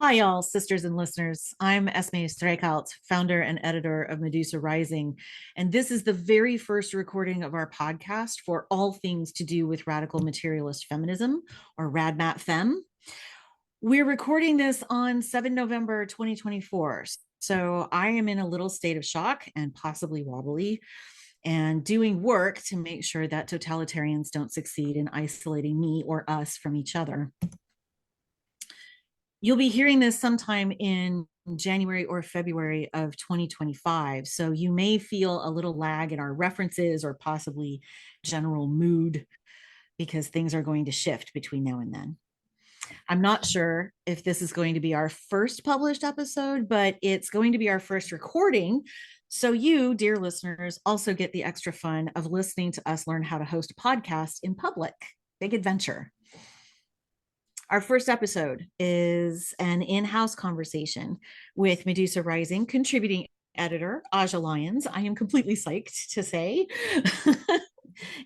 Hi, y'all, sisters and listeners. I'm Esmée Strijkhout, founder and editor of Medusa Rising, and this is the very first recording of our podcast for all things to do with radical materialist feminism, or RadMat Fem. We're recording this on 7 November 2024, so I am in a little state of shock and possibly wobbly, and doing work to make sure that totalitarians don't succeed in isolating me or us from each other. You'll be hearing this sometime in January or February of 2025. So you may feel a little lag in our references or possibly general mood because things are going to shift between now and then. I'm not sure if this is going to be our first published episode, but it's going to be our first recording. So you, dear listeners, also get the extra fun of listening to us learn how to host a podcast in public. Big adventure. Our first episode is an in-house conversation with Medusa Rising contributing editor Aja Lyons. I am completely psyched to say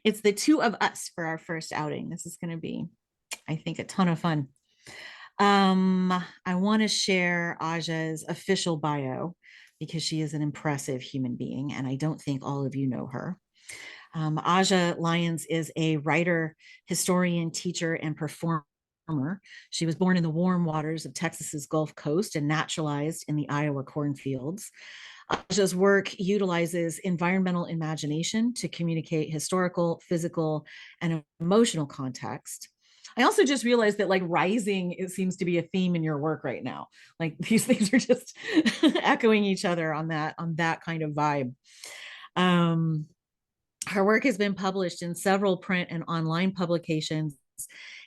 it's the two of us for our first outing. This is going to be, I think, a ton of fun. I want to share Aja's official bio because she is an impressive human being, and I don't think all of you know her. Aja Lyons is a writer, historian, teacher, and performer. She was born in the warm waters of Texas's Gulf Coast and naturalized in the Iowa cornfields. Aja's work utilizes environmental imagination to communicate historical, physical, and emotional context. I also just realized that like rising, it seems to be a theme in your work right now. Like these things are just echoing each other on that kind of vibe. Her work has been published in several print and online publications,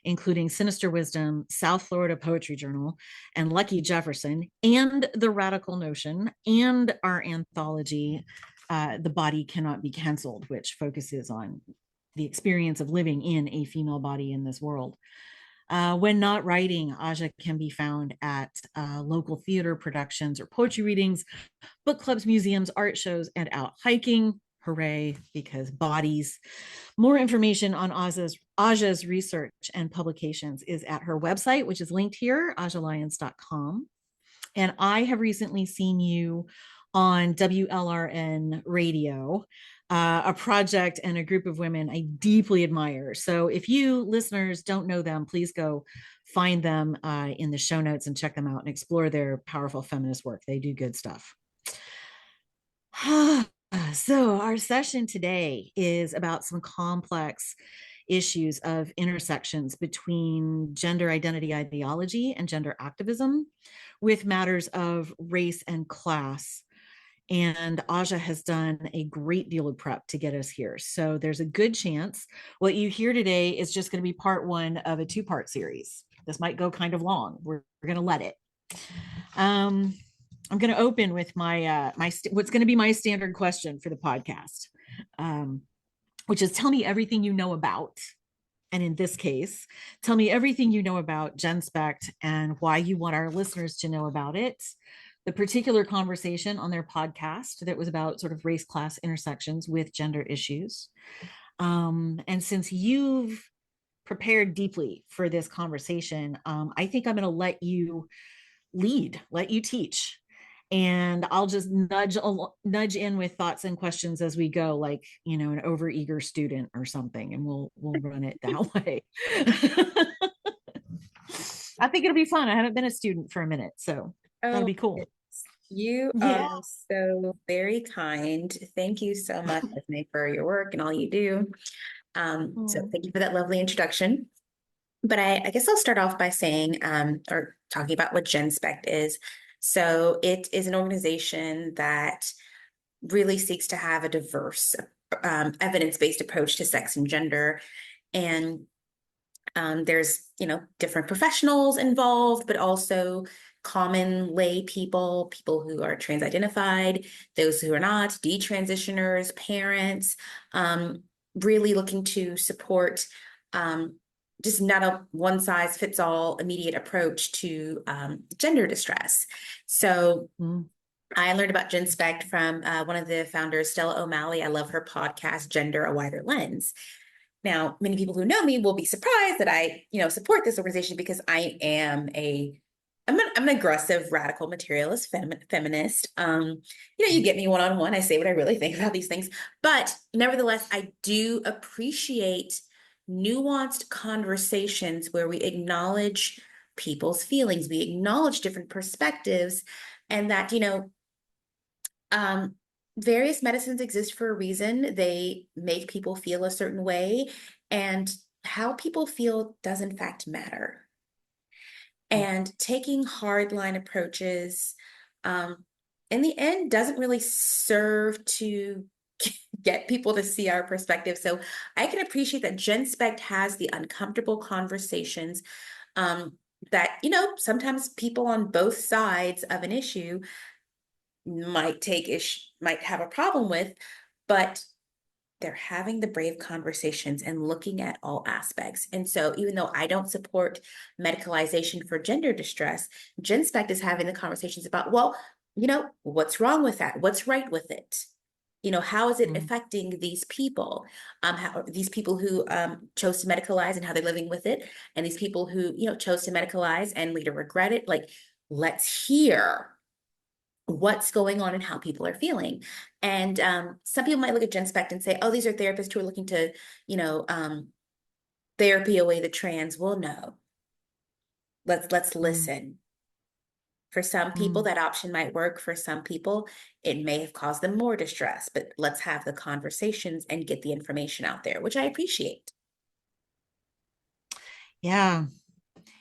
including Sinister Wisdom, South Florida Poetry Journal, and Lucky Jefferson, and The Radical Notion, and our anthology, The Body Cannot Be Canceled, which focuses on the experience of living in a female body in this world. When not writing, Aja can be found at local theater productions or poetry readings, book clubs, museums, art shows, and out hiking. Hooray, because bodies. More information on Aja's research and publications is at her website, which is linked here, ajalyons.com. And I have recently seen you on WLRN radio, a project and a group of women I deeply admire. So if you listeners don't know them, please go find them in the show notes and check them out and explore their powerful feminist work. They do good stuff. So our session today is about some complex issues of intersections between gender identity ideology and gender activism with matters of race and class. And Aja has done a great deal of prep to get us here. So there's a good chance what you hear today is just going to be part one of a two-part series. This might go kind of long. We're going to let it. I'm going to open with what's going to be my standard question for the podcast, which is tell me everything you know about. And in this case, tell me everything you know about Genspect and why you want our listeners to know about it. The particular conversation on their podcast that was about sort of race class intersections with gender issues. And since you've prepared deeply for this conversation, I think I'm going to let you lead, let you teach. And I'll just nudge in with thoughts and questions as we go, like, you know, an overeager student or something, and we'll run it that way. I think it'll be fun. I haven't been a student for a minute, so that'll be cool. You are so very kind. Thank you so much, Esmée, for your work and all you do. So thank you for that lovely introduction. But I guess I'll start off by saying, or talking about what Genspect is. So it is an organization that really seeks to have a diverse, evidence-based approach to sex and gender. And there's, different professionals involved, but also common lay people who are trans-identified, those who are not, detransitioners, parents, really looking to support just not a one-size-fits-all immediate approach to gender distress. So I learned about Genspect from one of the founders, Stella O'Malley. I love her podcast, Gender, A Wider Lens. Now, many people who know me will be surprised that I, support this organization because I am a I'm an aggressive, radical, materialist feminist. You get me one on one. I say what I really think about these things, but nevertheless, I do appreciate nuanced conversations where we acknowledge people's feelings, we acknowledge different perspectives, and that um, various medicines exist for a reason. They make people feel a certain way, and how people feel does in fact matter. And taking hardline approaches, um, in the end, doesn't really serve to get people to see our perspective. So I can appreciate that Genspect has the uncomfortable conversations, um, that, sometimes people on both sides of an issue might have a problem with, but they're having the brave conversations and looking at all aspects. And so, even though I don't support medicalization for gender distress, Genspect is having the conversations about, well, what's wrong with that? What's right with it? How is it Mm. affecting these people? How these people who chose to medicalize and how they're living with it, and these people who chose to medicalize and later regret it. Like, let's hear what's going on and how people are feeling. And some people might look at Genspect and say, oh, these are therapists who are looking to, therapy away the trans. Well, no, let's Mm. listen. For some people, Mm. that option might work. For some people, it may have caused them more distress, but let's have the conversations and get the information out there, which I appreciate. Yeah,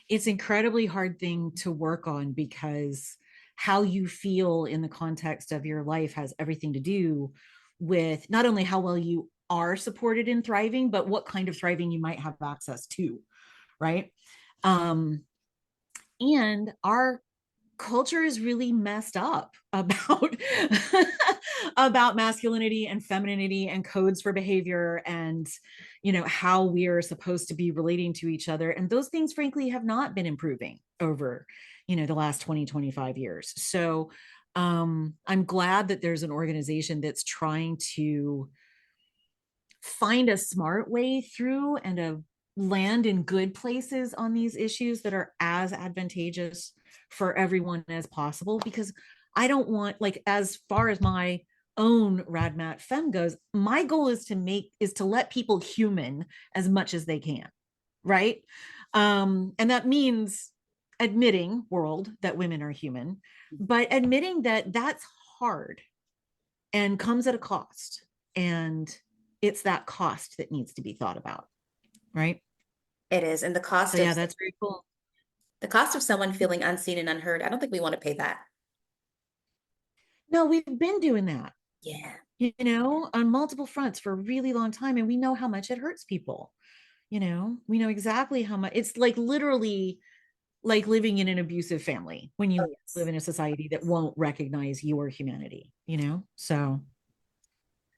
it's incredibly hard thing to work on because how you feel in the context of your life has everything to do with not only how well you are supported in thriving, but what kind of thriving you might have access to, right? Um, and our culture is really messed up about about masculinity and femininity and codes for behavior and how we are supposed to be relating to each other, and those things frankly have not been improving over the last 20-25 years. So I'm glad that there's an organization that's trying to find a smart way through and a land in good places on these issues that are as advantageous for everyone as possible, because I don't want, like, as far as my own radmat fem goes, my goal is to let people human as much as they can, right? And that means admitting, world, that women are human, but admitting that that's hard and comes at a cost, and it's that cost that needs to be thought about, right? It is. And So yeah, that's very cool. the cost of someone feeling unseen and unheard, I don't think we want to pay that. No, we've been doing that, Yeah. on multiple fronts for a really long time, and we know how much it hurts people. We know exactly how much. It's like literally like living in an abusive family when Oh, you live yes. in a society that won't recognize your humanity. So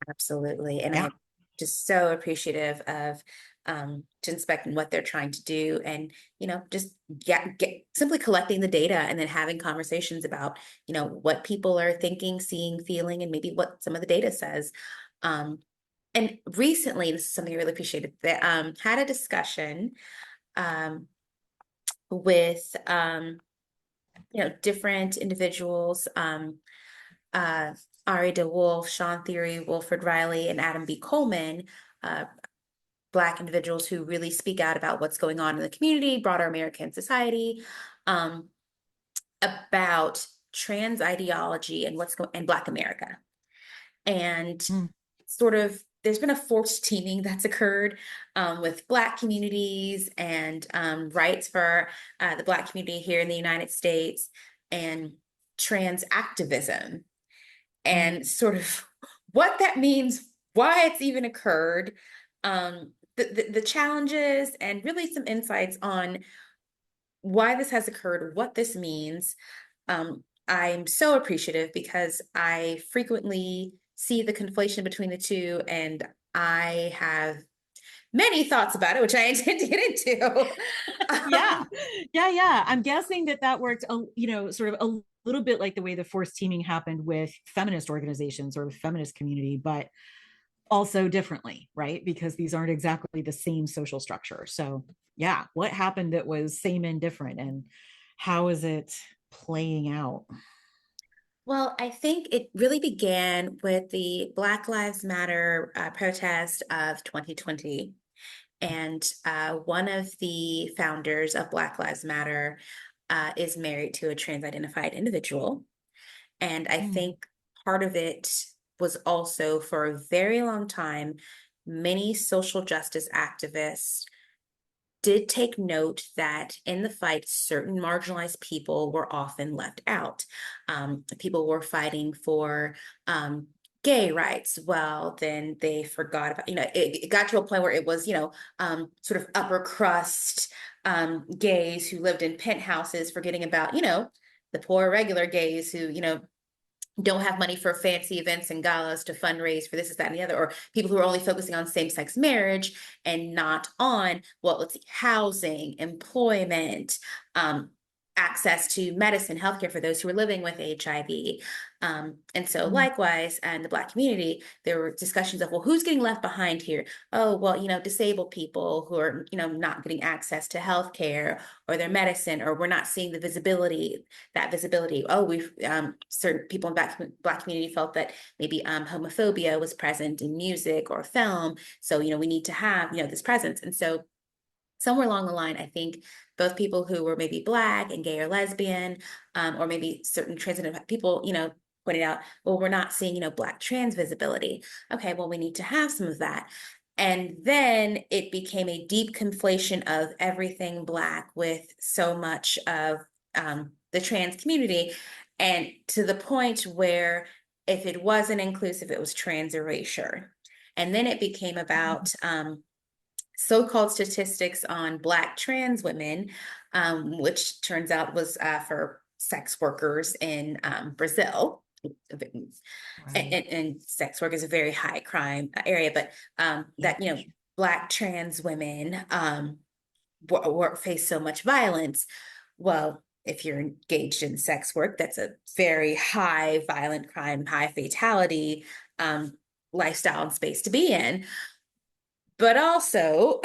Absolutely. And yeah. I'm just so appreciative of Genspect and what they're trying to do. And, just get simply collecting the data and then having conversations about, what people are thinking, seeing, feeling, and maybe what some of the data says. Um, and recently, this is something I really appreciated, that had a discussion um, with, different individuals. Uh, Ari DeWolf, Sean Theory, Wilfred Riley, and Adam B. Coleman, uh, Black individuals who really speak out about what's going on in the community, broader American society, um, about trans ideology and and Black America. And Mm. sort of, there's been a forced teaming that's occurred with Black communities and rights for the Black community here in the United States and trans activism, Mm. and sort of what that means, why it's even occurred, the challenges, and really some insights on why this has occurred, what this means. I'm so appreciative because I frequently see the conflation between the two, and I have many thoughts about it, which I intend to get into. Yeah, yeah. I'm guessing that worked, sort of a little bit like the way the forced teaming happened with feminist organizations or the feminist community, but also differently, right? Because these aren't exactly the same social structure. So yeah, what happened that was same and different, and how is it playing out? Well, I think it really began with the Black Lives Matter protest of 2020. And one of the founders of Black Lives Matter is married to a trans identified individual. And I Mm, think part of it was also for a very long time, many social justice activists did take note that in the fight, certain marginalized people were often left out. People were fighting for gay rights. Well, then they forgot about, it got to a point where it was, sort of upper crust gays who lived in penthouses, forgetting about, the poor regular gays who, don't have money for fancy events and galas to fundraise for this, that, and the other, or people who are only focusing on same-sex marriage and not on, well, let's see, housing, employment, access to medicine, healthcare for those who are living with HIV. And so mm, likewise, in the Black community, there were discussions of, well, who's getting left behind here? Oh, well, disabled people who are, not getting access to healthcare or their medicine, or we're not seeing the visibility, that visibility. Oh, we've certain people in Black community felt that maybe homophobia was present in music or film. So, we need to have, this presence. And so somewhere along the line, I think both people who were maybe Black and gay or lesbian, or maybe certain transitive people, pointed out, well, we're not seeing, Black trans visibility. Okay, well, we need to have some of that. And then it became a deep conflation of everything Black with so much of the trans community. And to the point where if it wasn't inclusive, it was trans erasure. And then it became about so-called statistics on Black trans women, which turns out was for sex workers in Brazil. right. And sex work is a very high crime area, but Yeah, that, for sure. Black trans women face so much violence. Well, if you're engaged in sex work, that's a very high violent crime, high fatality lifestyle and space to be in. But also,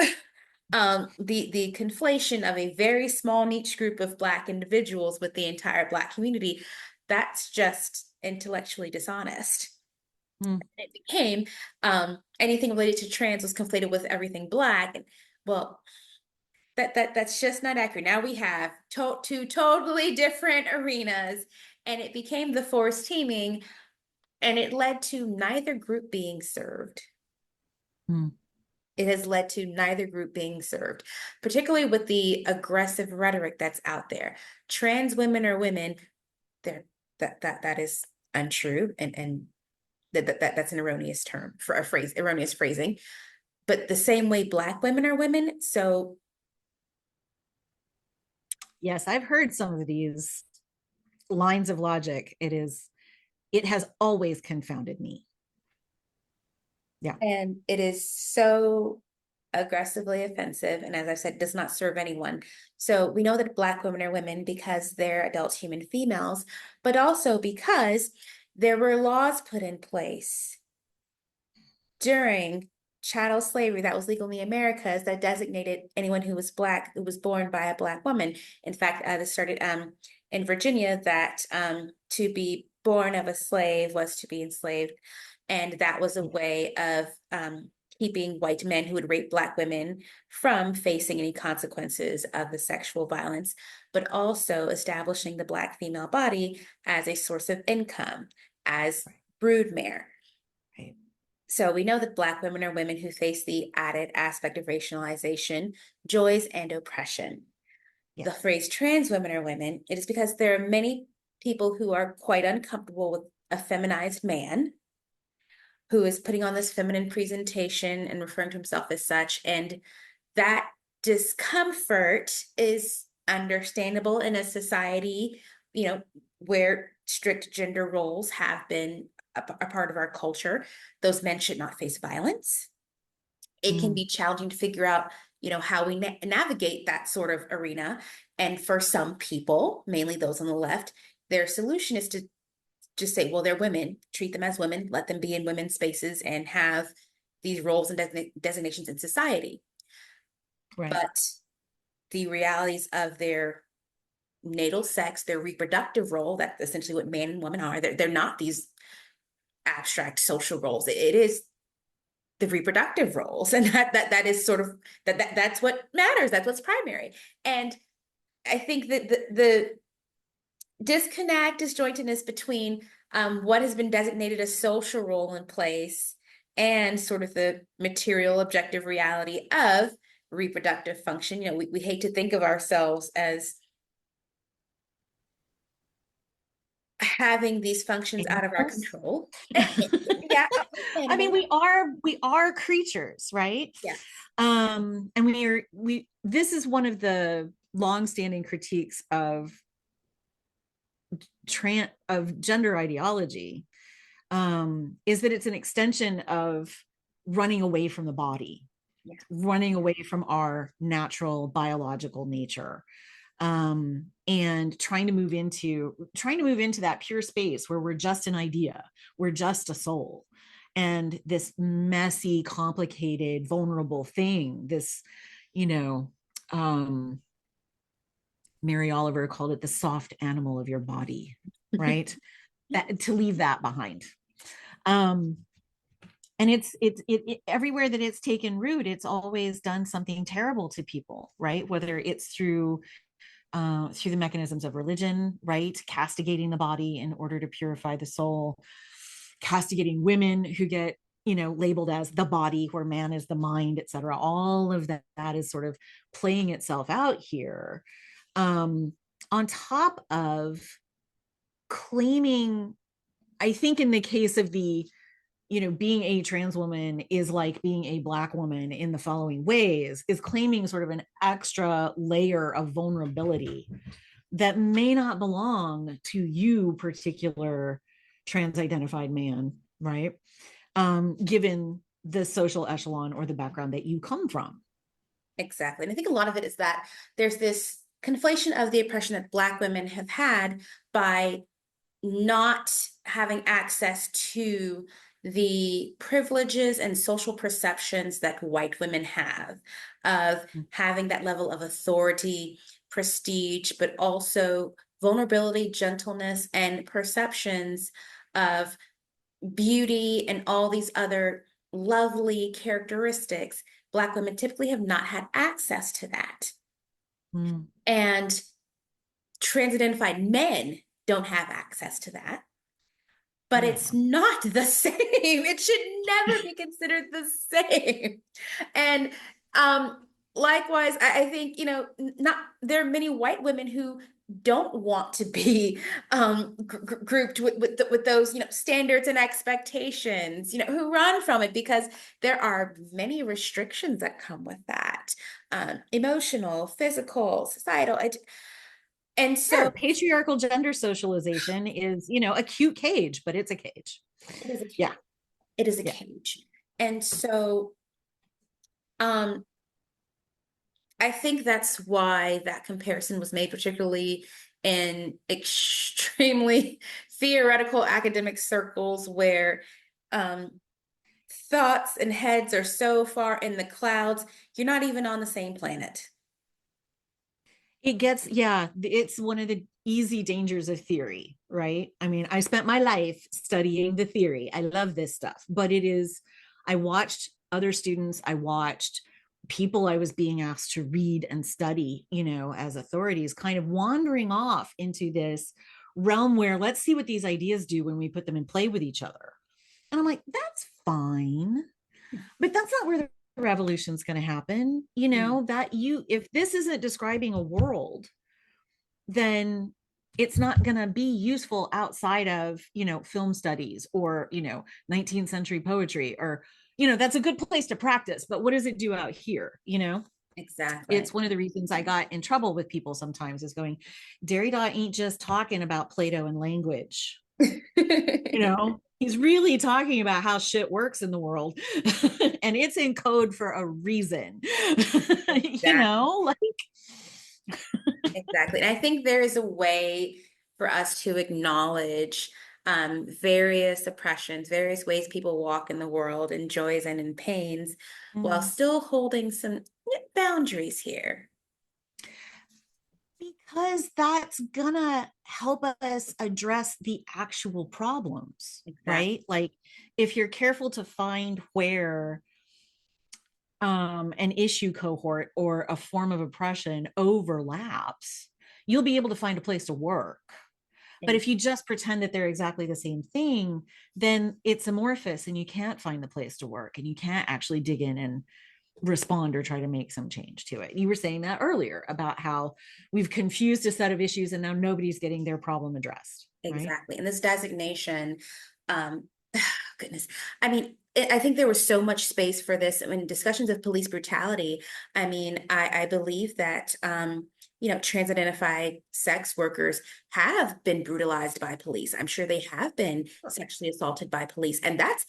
the conflation of a very small niche group of Black individuals with the entire Black community, that's just intellectually dishonest. Mm, It became anything related to trans was conflated with everything Black. And well, that's just not accurate. Now we have two totally different arenas, and it became the forced teaming, and it led to neither group being served. mm. It has led to neither group being served, particularly with the aggressive rhetoric that's out there. Trans women are women. There, that is untrue, and that's an erroneous term for a phrase, erroneous phrasing. But the same way Black women are women, so Yes, I've heard some of these lines of logic. It has always confounded me. Yeah. and it is so aggressively offensive, and as I said, does not serve anyone. So we know that Black women are women because they're adult human females, but also because there were laws put in place during chattel slavery that was legal in the Americas that designated anyone who was Black, who was born by a Black woman. In fact, this started in Virginia, that to be born of a slave was to be enslaved. And that was a way of keeping white men who would rape Black women from facing any consequences of the sexual violence, but also establishing the Black female body as a source of income, as broodmare. Right. So we know that Black women are women who face the added aspect of racialization, joys, and oppression. The Yes. phrase trans women are women, it is because there are many people who are quite uncomfortable with a feminized man who is putting on this feminine presentation and referring to himself as such. And that discomfort is understandable in a society, where strict gender roles have been a part of our culture. Those men should not face violence. It can Mm, be challenging to figure out, how we navigate that sort of arena. And for some people, mainly those on the left, their solution is to just say, well, they're women, treat them as women, let them be in women's spaces and have these roles and designations in society. right. But the realities of their natal sex, their reproductive role. That's essentially what man and woman are. They're not these abstract social roles. It is the reproductive roles, and that is sort of that's what matters. That's what's primary. And I think that the disconnect, disjointedness between what has been designated a social role in place and sort of the material objective reality of reproductive function. You know, we hate to think of ourselves as having these functions out of our Animals. control. Yeah, I mean, animals. we are creatures, right? Yes. And we this is one of the longstanding critiques of gender ideology, is that it's an extension of running away from the body, Yeah. running away from our natural biological nature, and trying to move into that pure space where we're just an idea, we're just a soul, and this messy, complicated, vulnerable thing, this, you know, Mary Oliver called it the soft animal of your body, right? That, to leave that behind. um and it everywhere that it's taken root, it's always done something terrible to people, right? Whether it's through the mechanisms of religion, right? Castigating the body in order to purify the soul, castigating women who get, labeled as the body, where man is the mind, etc. All of that is sort of playing itself out here, on top of claiming, I think in the case of being a trans woman is like being a Black woman in the following ways, is claiming sort of an extra layer of vulnerability that may not belong to you, particular trans identified man, right? Given the social echelon or the background that you come from. Exactly. And I think a lot of it is that there's this conflation of the oppression that Black women have had by not having access to the privileges and social perceptions that white women have, of having that level of authority, prestige, but also vulnerability, gentleness, and perceptions of beauty and all these other lovely characteristics. Black women typically have not had access to that. Mm. And trans identified men don't have access to that. But No. it's not the same. It should never be considered the same. And likewise, I think, not there are many white women who don't want to be grouped with those, standards and expectations, who run from it because there are many restrictions that come with that, emotional, physical, societal. And so Sure, patriarchal gender socialization is, a cute cage, but it's a cage. it is a cage. Yeah. It is a Yeah. cage. And so um I think that's why that comparison was made, particularly in extremely theoretical academic circles where um, thoughts and heads are so far in the clouds, you're not even on the same planet. It's one of the easy dangers of theory, right? I mean, I spent my life studying the theory. I love this stuff, but I watched other students, I watched people I was being asked to read and study, as authorities, kind of wandering off into this realm where let's see what these ideas do when we put them in play with each other. And I'm like, that's fine, but that's not where the revolution's going to happen. If this isn't describing a world, then it's not going to be useful outside of, film studies or, 19th century poetry, or, that's a good place to practice, but what does it do out here? Exactly. It's one of the reasons I got in trouble with people sometimes, is going, Derrida ain't just talking about Plato and language. He's really talking about how shit works in the world and it's in code for a reason. Like Exactly. And I think there is a way for us to acknowledge various oppressions, various ways people walk in the world, in joys and in pains, while still holding some boundaries here. Because that's gonna help us address the actual problems, Exactly. right? Like if you're careful to find where an issue cohort or a form of oppression overlaps, you'll be able to find a place to work. But if you just pretend that they're exactly the same thing, then it's amorphous and you can't find the place to work and you can't actually dig in and respond or try to make some change to it. You were saying that earlier about how we've confused a set of issues and now nobody's getting their problem addressed, right? Exactly. And this designation, um, goodness, I mean, I think there was so much space for this. I mean, discussions of police brutality. I mean, I believe that, trans identified sex workers have been brutalized by police. I'm sure they have been sexually assaulted by police. And that's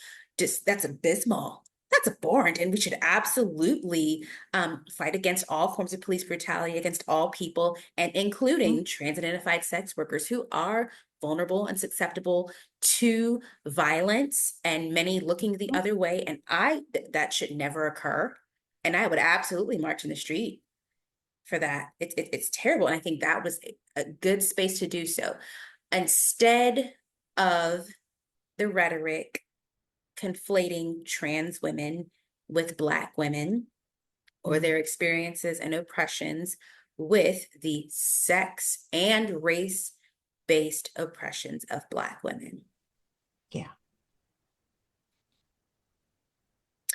abysmal. That's abhorrent. And we should absolutely fight against all forms of police brutality against all people, and including trans identified sex workers who are vulnerable and susceptible to violence, and many looking the other way. And that should never occur. And I would absolutely march in the street for that. It's terrible. And I think that was a good space to do so. Instead of the rhetoric conflating trans women with Black women, or their experiences and oppressions with the sex and race-based oppressions of Black women. Yeah.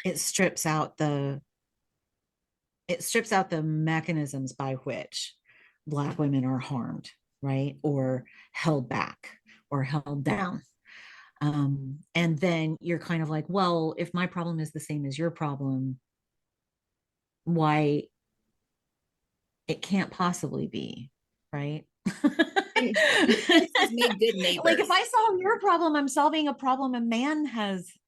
It strips out the mechanisms by which Black women are harmed, right? Or held back or held down. And then you're kind of like, well, if my problem is the same as your problem, why it can't possibly be, right? And this made good Like if neighbors. I solve your problem, I'm solving a problem a man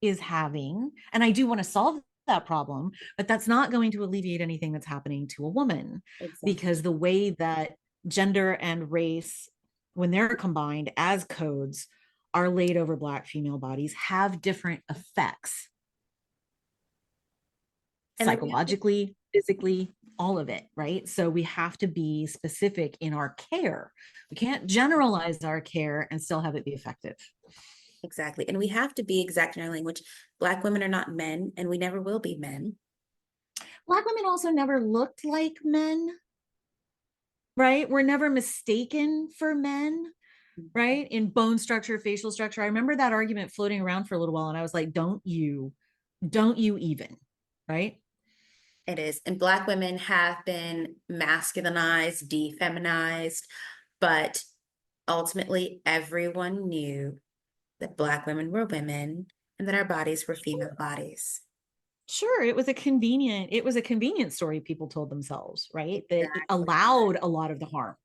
is having, and I do want to solve that problem, but that's not going to alleviate anything that's happening to a woman, Exactly. because the way that gender and race, when they're combined as codes, are laid over Black female bodies have different effects And then we have to, psychologically, physically, all of it, right? So we have to be specific in our care. We can't generalize our care and still have it be effective. exactly. And we have to be exact in our language. Black women are not men, and we never will be men. Black women also never looked like men, right? We're never mistaken for men, right? In bone structure, facial structure. I remember that argument floating around for a little while, and I was like, don't you even, right? It is. And Black women have been masculinized, defeminized, but ultimately everyone knew that Black women were women and that our bodies were female bodies. Sure, it was a convenient story people told themselves, right? That Exactly. allowed a lot of the harm.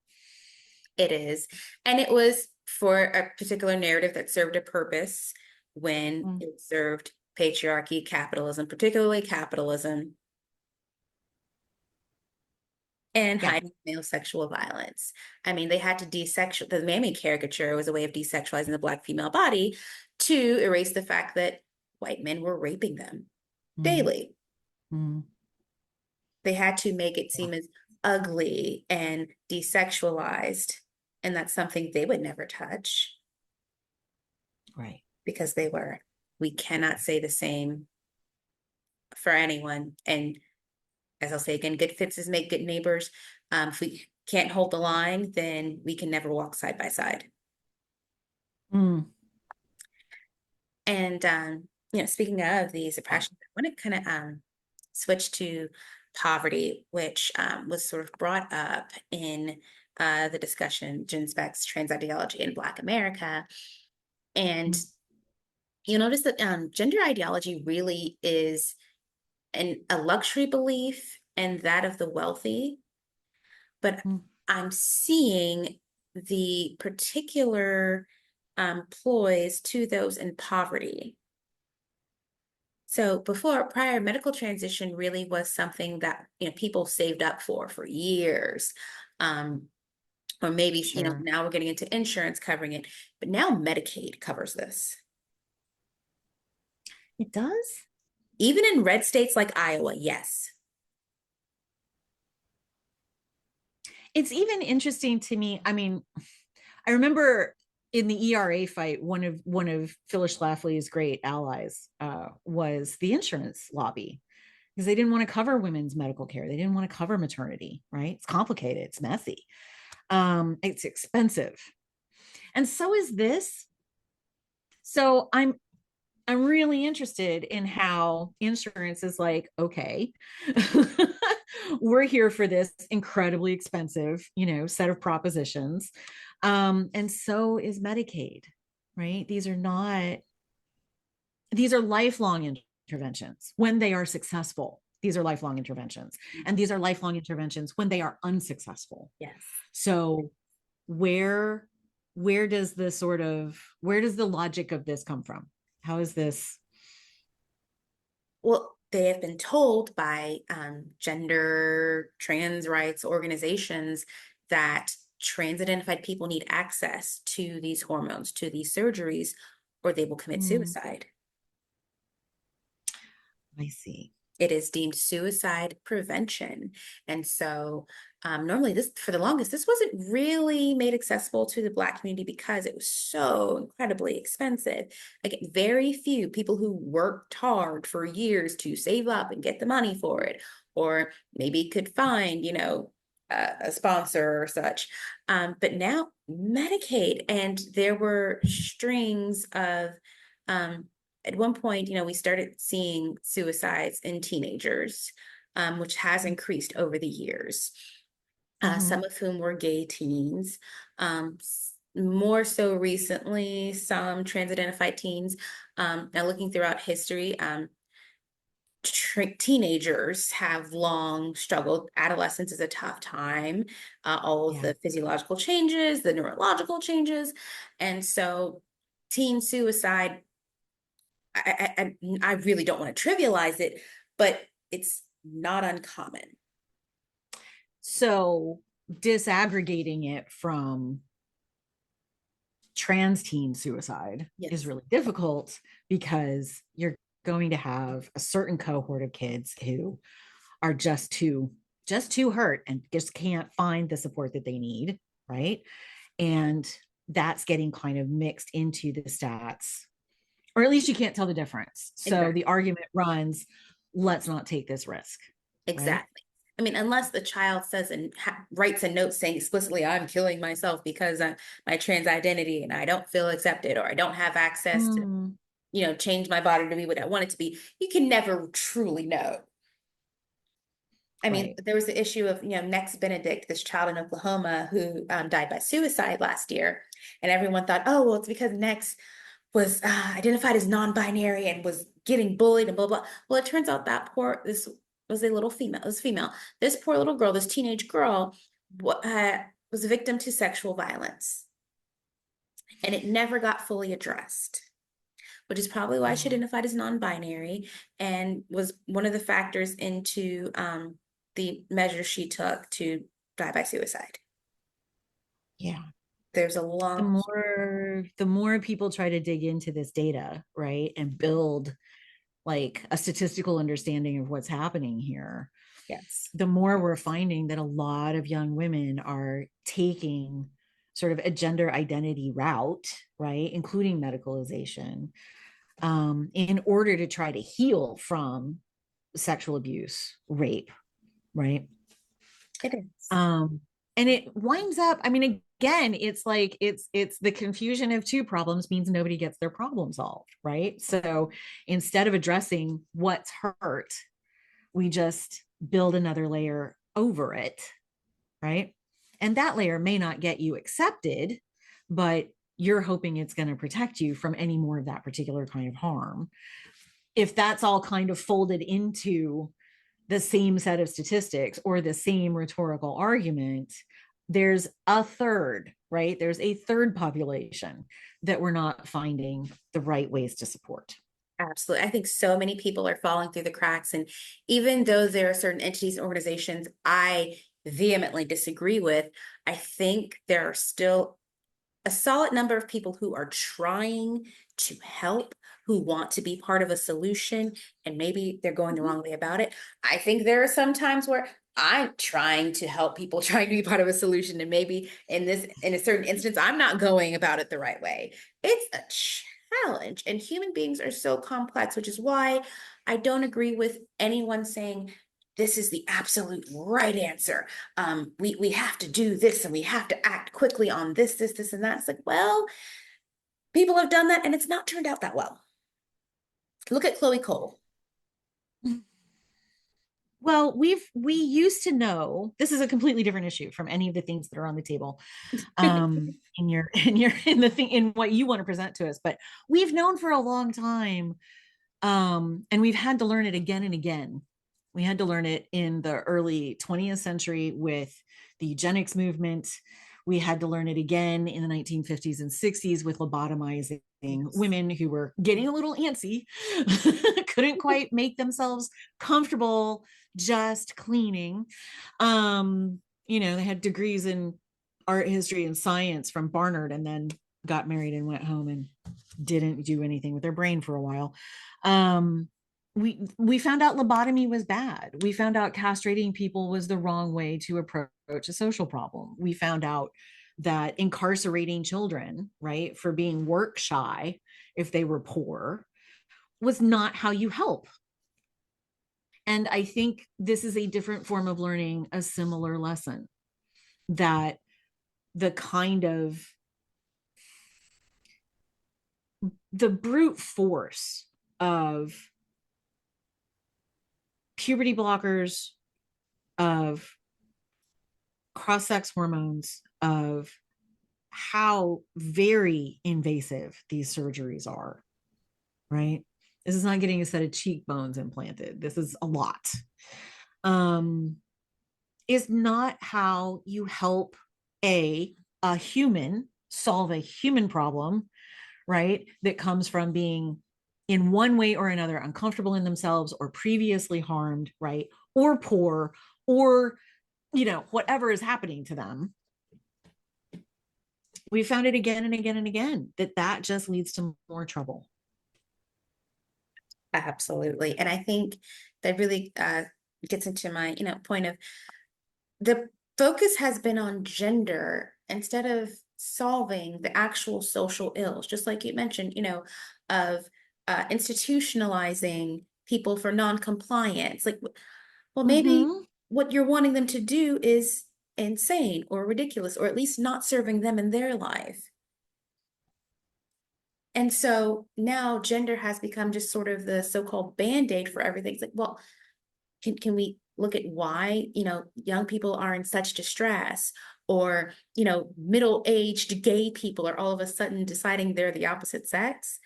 It is. And it was for a particular narrative that served a purpose when Mm. it served patriarchy, capitalism, particularly capitalism, and Yeah. hiding male sexual violence. I mean, they had to desexual the mammy caricature was a way of desexualizing the Black female body to erase the fact that white men were raping them Mm. daily. Mm. They had to make it Yeah. seem as ugly and desexualized, and that's something they would never touch Right. because they were. We cannot say the same for anyone. And as I'll say again, good fences make good neighbors. If we can't hold the line, then we can never walk side by side. Mm. And speaking of these oppressions, I want to kind of switch to poverty, which was sort of brought up in the discussion, Genspect's trans ideology in Black America. And Mm. you'll notice that gender ideology really is a luxury belief and that of the wealthy. But Mm. I'm seeing the particular ploys to those in poverty. So prior medical transition really was something that people saved up for years. Um, or maybe Sure. now we're getting into insurance covering it, but now Medicaid covers this. It does? Even in red states like Iowa, yes. It's even interesting to me. I mean, I remember in the ERA fight, one of Phyllis Schlafly's great allies was the insurance lobby, because they didn't want to cover women's medical care. They didn't want to cover maternity, right? It's complicated, it's messy, it's expensive. And so is this. So I'm really interested in how insurance is like, okay, we're here for this incredibly expensive, set of propositions. And so is Medicaid, right? These are lifelong interventions when they are successful. These are lifelong interventions. And these are lifelong interventions when they are unsuccessful. Yes. So where where does the logic of this come from? How is this? Well, they have been told by gender trans rights organizations that trans identified people need access to these hormones, to these surgeries, or they will commit suicide. I see. It is deemed suicide prevention. And so normally this, for the longest, this wasn't really made accessible to the Black community because it was so incredibly expensive. Like very few people who worked hard for years to save up and get the money for it, or maybe could find, a sponsor or such. But now Medicaid, and there were strings of at one point, we started seeing suicides in teenagers, which has increased over the years. Some of whom were gay teens. More so recently, some trans-identified teens. Now looking throughout history, teenagers have long struggled. Adolescence is a tough time. All of the physiological changes, the neurological changes. And so teen suicide, I really don't want to trivialize it, but it's not uncommon. So disaggregating it from trans teen suicide is really difficult, because you're going to have a certain cohort of kids who are just too hurt and just can't find the support that they need, right? And that's getting kind of mixed into the stats, or at least you can't tell the difference. So the argument runs, let's not take this risk. Exactly. Right? I mean, unless the child says and writes a note saying explicitly, I'm killing myself because of my trans identity and I don't feel accepted, or I don't have access to, change my body to be what I want it to be, you can never truly know. I mean, there was the issue of, Next Benedict, this child in Oklahoma who died by suicide last year. And everyone thought, oh, well, it's because Next was identified as non-binary and was getting bullied and blah, blah. Well, it turns out that this was a little female. It was female. This poor little girl, this teenage girl, was a victim to sexual violence. And it never got fully addressed, which is probably why she identified as non-binary, and was one of the factors into the measures she took to die by suicide. Yeah. There's a long... The more people try to dig into this data, right, and build like a statistical understanding of what's happening here, the more we're finding that a lot of young women are taking sort of a gender identity route, right, including medicalization, in order to try to heal from sexual abuse, rape, right? It is. And it winds up, I mean, again, it's like it's the confusion of two problems means nobody gets their problem solved, right? So instead of addressing what's hurt, we just build another layer over it, right? And that layer may not get you accepted, but you're hoping it's going to protect you from any more of that particular kind of harm. If that's all kind of folded into the same set of statistics or the same rhetorical argument, there's a third, right? There's a third population that we're not finding the right ways to support. Absolutely. I think so many people are falling through the cracks. And even though there are certain entities and organizations I vehemently disagree with, I think there are still a solid number of people who are trying to help, who want to be part of a solution, and maybe they're going the wrong way about it. I think there are some times where I'm trying to help people, trying to be part of a solution. And maybe in a certain instance, I'm not going about it the right way. It's a challenge. And human beings are so complex, which is why I don't agree with anyone saying this is the absolute right answer. We have to do this and we have to act quickly on this, and that. It's like, well, people have done that and it's not turned out that well. Look at Chloe Cole. Well, we used to know this is a completely different issue from any of the things that are on the table in the thing in what you want to present to us. But we've known for a long time, and we've had to learn it again and again. We had to learn it in the early 20th century with the eugenics movement. We had to learn it again in the 1950s and 60s with lobotomizing women who were getting a little antsy, couldn't quite make themselves comfortable just cleaning. They had degrees in art history and science from Barnard, and then got married and went home and didn't do anything with their brain for a while. We found out lobotomy was bad. We found out castrating people was the wrong way to approach a social problem. We found out that incarcerating children, right, for being work shy if they were poor was not how you help. And I think this is a different form of learning a similar lesson, that the kind of the brute force of puberty blockers, of cross-sex hormones, of how very invasive these surgeries are, right? This is not getting a set of cheekbones implanted. This is a lot. Is not how you help a human solve a human problem, right? That comes from being in one way or another uncomfortable in themselves or previously harmed, right? Or poor, or, whatever is happening to them. We found it again and again and again that just leads to more trouble. Absolutely. And I think that really gets into my, point of the focus has been on gender instead of solving the actual social ills, just like you mentioned, of institutionalizing people for non-compliance. Like, well, maybe Mm-hmm. what you're wanting them to do is insane or ridiculous, or at least not serving them in their life. And so now gender has become just sort of the so-called band-aid for everything. It's like, well, can we look at why, young people are in such distress, or, middle-aged gay people are all of a sudden deciding they're the opposite sex?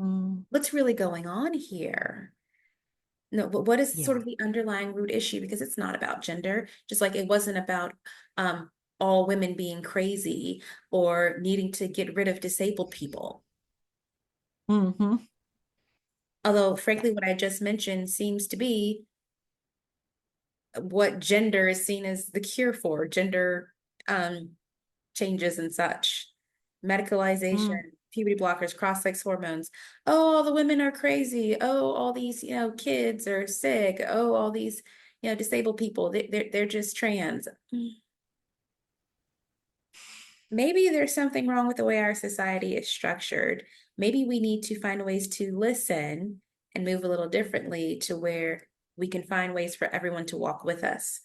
Mm, What's really going on here? No, but what is sort yeah. of the underlying root issue? Because it's not about gender, just like it wasn't about all women being crazy or needing to get rid of disabled people. Mm-hmm. Although, frankly, what I just mentioned seems to be what gender is seen as the cure for gender um, changes and such. Medicalization, Mm. puberty blockers, cross-sex hormones. Oh, all the women are crazy. Oh, all these, kids are sick. Oh, all these, disabled people, they're just trans. Maybe there's something wrong with the way our society is structured. Maybe we need to find ways to listen and move a little differently to where we can find ways for everyone to walk with us.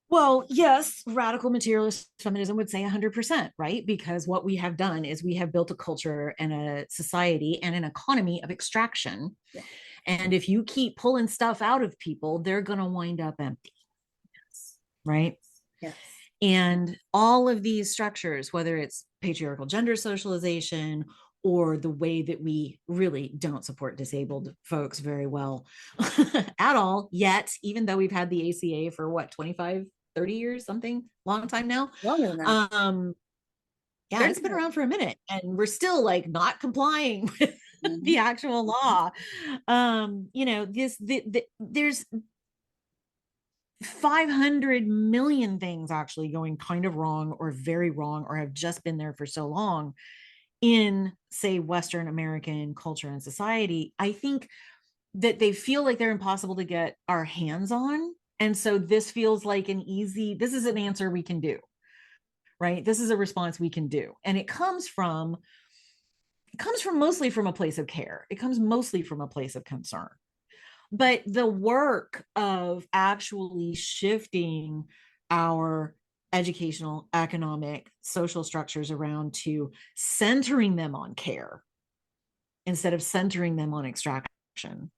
Well, yes, radical materialist feminism would say 100%, right? Because what we have done is we have built a culture and a society and an economy of extraction. Yeah. And if you keep pulling stuff out of people, they're going to wind up empty, Yes. right? Yes. And all of these structures, whether it's patriarchal gender socialization or the way that we really don't support disabled folks very well at all yet, even though we've had the ACA for what, 25, 30 years, something, long time now. Longer than that. Yeah, it's been 30. around for a minute and we're still like not complying with the Mhm. actual law. There's 500 million things actually going kind of wrong or very wrong or have just been there for so long in, say, Western American culture and society. I think that they feel like they're impossible to get our hands on. And so this feels like this is an answer we can do, right? This is a response we can do. And it comes from mostly from a place of care. It comes mostly from a place of concern. But the work of actually shifting our educational, economic, social structures around to centering them on care instead of centering them on extraction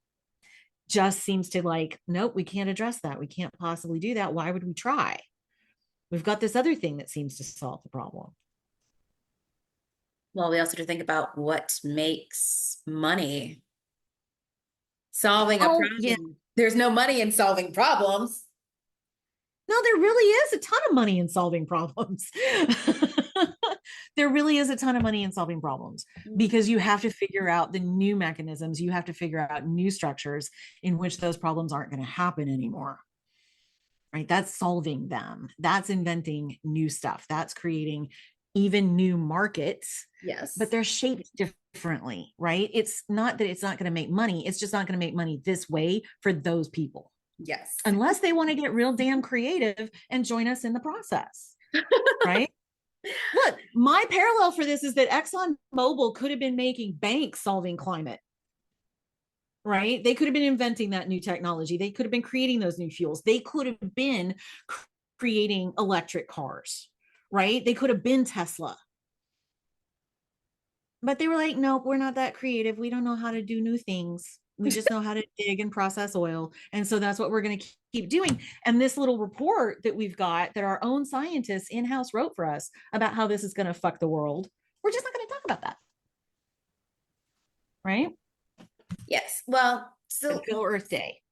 just seems to like, nope, we can't address that. We can't possibly do that. Why would we try? We've got this other thing that seems to solve the problem. Well, we also have to think about what makes money. Solving a Oh, yeah. problem. There's no money in solving problems. No, there really is a ton of money in solving problems. There really is a ton of money in solving problems because you have to figure out the new mechanisms. You have to figure out new structures in which those problems aren't going to happen anymore. Right? That's solving them. That's inventing new stuff. That's creating even new markets. Yes. But they're shaped differently, right? It's not that it's not going to make money. It's just not going to make money this way for those people. Yes. Unless they want to get real damn creative and join us in the process. Right? Look, my parallel for this is that ExxonMobil could have been making bank solving climate. Right? They could have been inventing that new technology. They could have been creating those new fuels. They could have been creating electric cars. Right? They could have been Tesla. But they were like, nope, we're not that creative. We don't know how to do new things. We just know how to dig and process oil. And so that's what we're going to keep doing. And this little report that we've got that our own scientists in-house wrote for us about how this is going to fuck the world, we're just not going to talk about that. Right? Yes. Well, so Go Earth Day.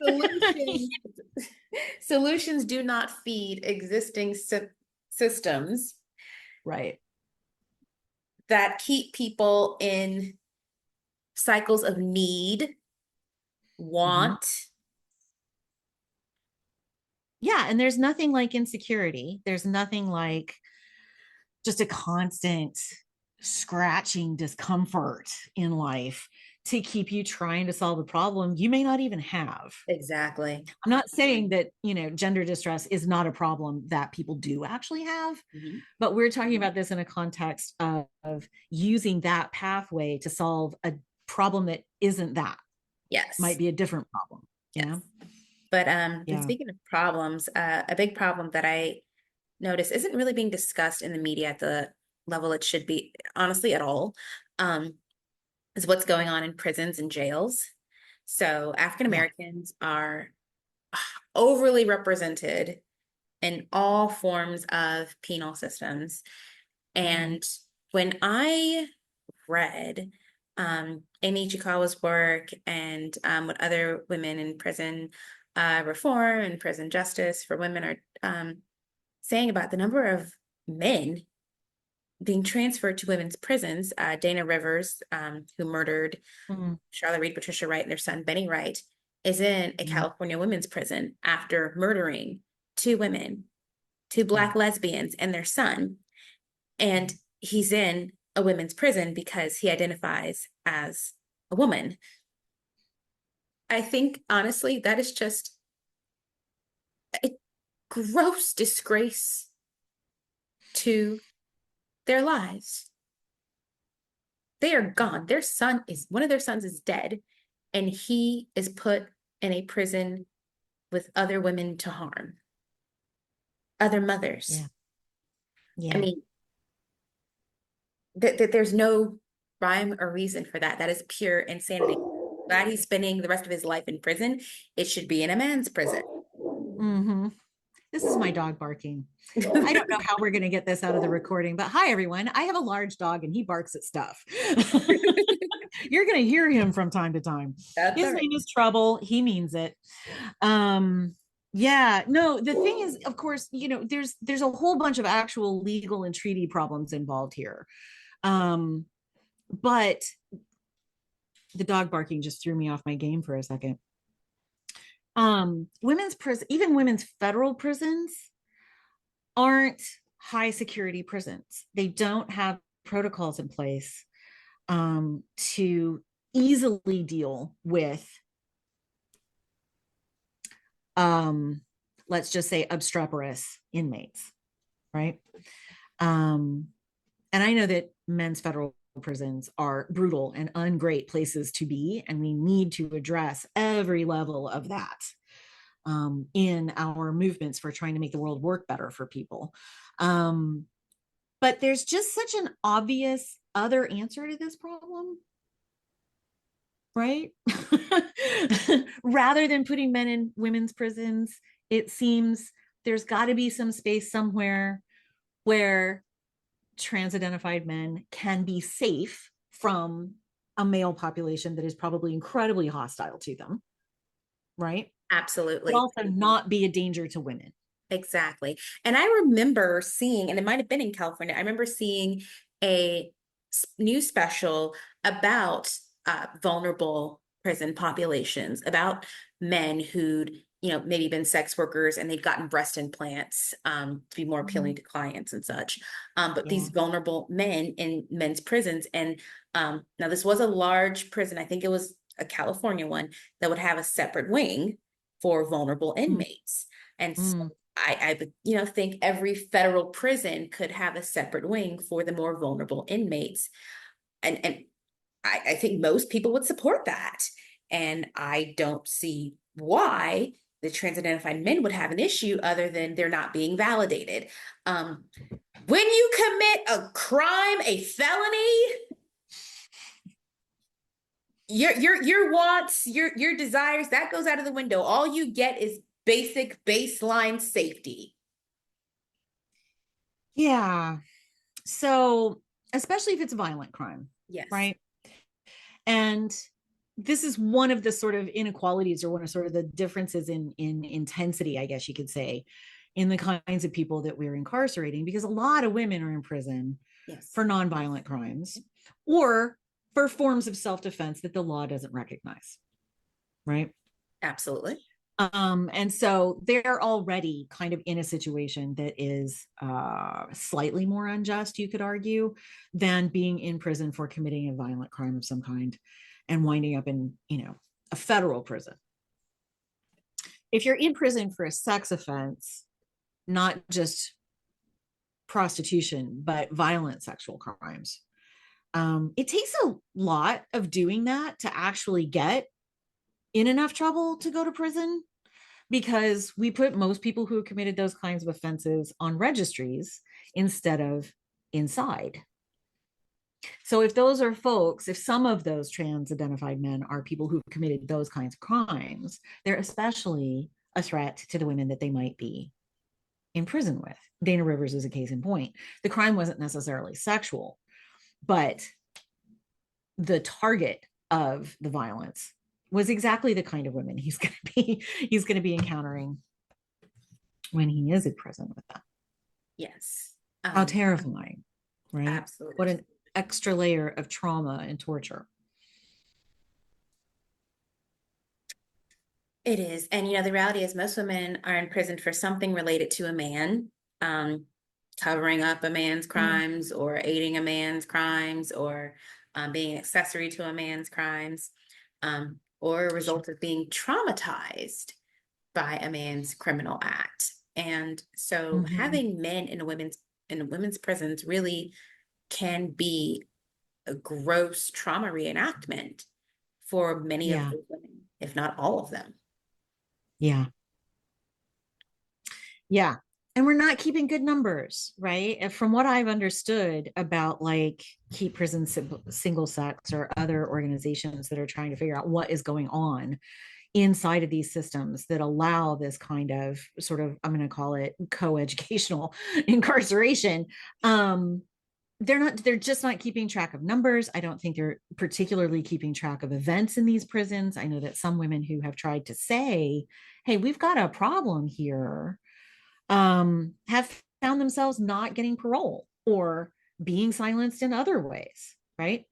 solutions, solutions do not feed existing systems Right. that keep people in cycles of need, want. Yeah. And there's nothing like insecurity. There's nothing like just a constant scratching discomfort in life to keep you trying to solve a problem you may not even have. Exactly. I'm not saying that, gender distress is not a problem that people do actually have, but we're talking about this in a context of using that pathway to solve a problem that isn't that. Yes. Might be a different problem. Yes. But Yeah. speaking of problems, a big problem that I notice isn't really being discussed in the media at the level it should be, honestly, at all, is what's going on in prisons and jails. So African Americans are overly represented in all forms of penal systems. And when I read Amy Chikawa's work and what other women in prison reform and prison justice for women are saying about the number of men being transferred to women's prisons. Dana Rivers, who murdered Charlotte Reed, Patricia Wright, and their son Benny Wright, is in a California women's prison after murdering two women, two Black lesbians and their son. And he's in a women's prison because he identifies as a woman. I think, honestly, that is just a gross disgrace to their lives. They are gone. One of their sons is dead, and he is put in a prison with other women to harm, other mothers. Yeah. I mean, there's no rhyme or reason for that. That is pure insanity. Glad he's spending the rest of his life in prison. It should be in a man's prison. This is my dog barking. I don't know how we're going to get this out of the recording, but hi, everyone. I have a large dog and he barks at stuff. You're going to hear him from time to time. His name is Trouble. He means it. Yeah, no, the thing is, of course, there's a whole bunch of actual legal and treaty problems involved here. But the dog barking just threw me off my game for a second. Women's prison, even women's federal prisons aren't high security prisons. They don't have protocols in place to easily deal with, let's just say, obstreperous inmates, right? And I know that men's federal prisons are brutal and ungreat places to be, and we need to address every level of that in our movements for trying to make the world work better for people. But there's just such an obvious other answer to this problem, right? Rather than putting men in women's prisons, it seems there's got to be some space somewhere where trans identified men can be safe from a male population that is probably incredibly hostile to them, right? But Absolutely. also not be a danger to women. Exactly. And I remember seeing, and it might have been in California, I remember seeing a new special about vulnerable prison populations, about men who'd, maybe been sex workers and they'd gotten breast implants to be more appealing to clients and such. But Yeah. these vulnerable men in men's prisons. And now this was a large prison. I think it was a California one that would have a separate wing for vulnerable inmates. And so Mm. I would, think every federal prison could have a separate wing for the more vulnerable inmates. And I think most people would support that. And I don't see why the trans identified men would have an issue other than they're not being validated. When you commit a crime, a felony, your wants, your desires, that goes out of the window. All you get is basic baseline safety. Yeah. So, especially if it's a violent crime, Yes. right? And this is one of the sort of inequalities, or one of sort of the differences in intensity, I guess you could say, in the kinds of people that we're incarcerating, because a lot of women are in prison Yes. for nonviolent crimes or for forms of self-defense that the law doesn't recognize, right? Absolutely. And so they're already kind of in a situation that is slightly more unjust, you could argue, than being in prison for committing a violent crime of some kind and winding up in, a federal prison. If you're in prison for a sex offense, not just prostitution, but violent sexual crimes, it takes a lot of doing that to actually get in enough trouble to go to prison, because we put most people who have committed those kinds of offenses on registries instead of inside. So if those are folks, if some of those trans identified men are people who've committed those kinds of crimes, they're especially a threat to the women that they might be in prison with. Dana Rivers is a case in point. The crime wasn't necessarily sexual, but the target of the violence was exactly the kind of women he's going to be encountering when he is in prison with them. Yes. How terrifying, right? Absolutely. What an extra layer of trauma and torture. It is. And, the reality is most women are in prison for something related to a man, covering up a man's crimes or aiding a man's crimes or being accessory to a man's crimes, or a result of being traumatized by a man's criminal act. And so having men in women's prisons really can be a gross trauma reenactment for many of Yeah. those women, if not all of them. Yeah. Yeah. And we're not keeping good numbers, right? And from what I've understood about like Keep Prison Single Sex or other organizations that are trying to figure out what is going on inside of these systems that allow this kind of sort of, I'm going to call it co-educational incarceration, they're just not keeping track of numbers. I don't think they're particularly keeping track of events in these prisons. I know that some women who have tried to say, hey, we've got a problem here, have found themselves not getting parole or being silenced in other ways, right?